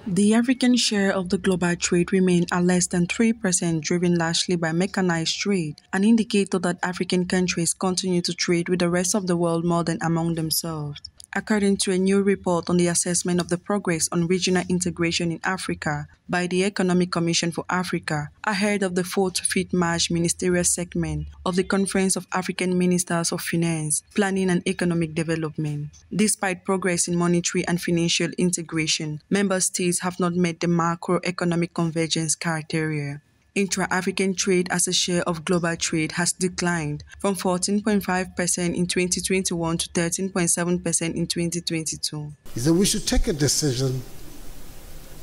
The African share of the global trade remained at less than 3%, driven largely by mechanized trade, an indicator that African countries continue to trade with the rest of the world more than among themselves. According to a new report on the assessment of the progress on regional integration in Africa by the Economic Commission for Africa, ahead of the 4th-5th March ministerial segment of the Conference of African Ministers of Finance, Planning and Economic Development. Despite progress in monetary and financial integration, member states have not met the macroeconomic convergence criteria. Intra-African trade as a share of global trade has declined from 14.5% in 2021 to 13.7% in 2022. Is that we should take a decision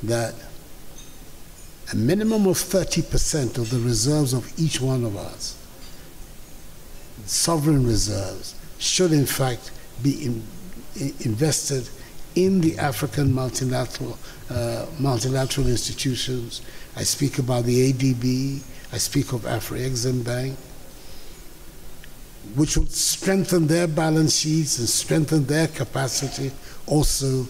that a minimum of 30% of the reserves of each one of us, sovereign reserves, should in fact be invested in the African multilateral institutions. I speak about the ADB, I speak of Afro-Exim Bank, which will strengthen their balance sheets and strengthen their capacity also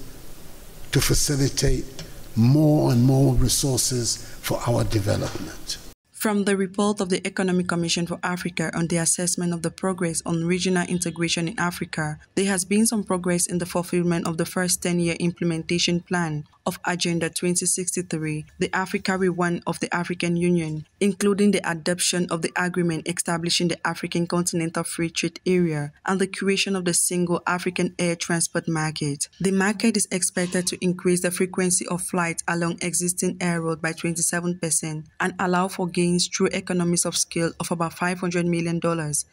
to facilitate more and more resources for our development. From the report of the Economic Commission for Africa on the assessment of the progress on regional integration in Africa, there has been some progress in the fulfillment of the first 10-year implementation plan of Agenda 2063, the Africa Rewind of the African Union, including the adoption of the agreement establishing the African Continental Free Trade Area and the creation of the single African air transport market. The market is expected to increase the frequency of flights along existing air routes by 27% and allow for gains through economies of scale of about $500 million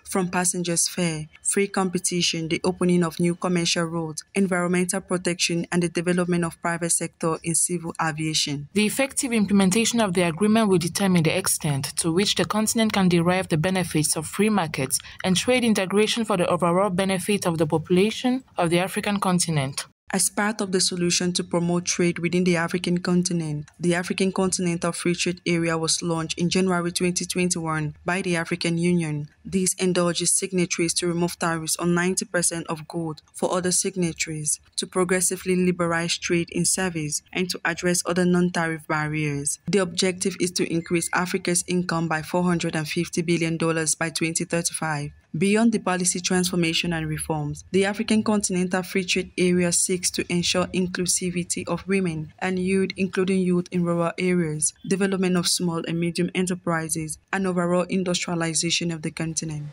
from passengers' fare, free competition, the opening of new commercial routes, environmental protection, and the development of private sector in civil aviation. The effective implementation of the agreement will determine the extent to which the continent can derive the benefits of free markets and trade integration for the overall benefit of the population of the African continent. As part of the solution to promote trade within the African continent, the African Continental Free Trade Area was launched in January 2021 by the African Union. This encourages signatories to remove tariffs on 90% of goods for other signatories, to progressively liberalize trade in service, and to address other non-tariff barriers. The objective is to increase Africa's income by $450 billion by 2035. Beyond the policy transformation and reforms, the African Continental Free Trade Area seeks to ensure inclusivity of women and youth, including youth in rural areas, development of small and medium enterprises, and overall industrialization of the continent.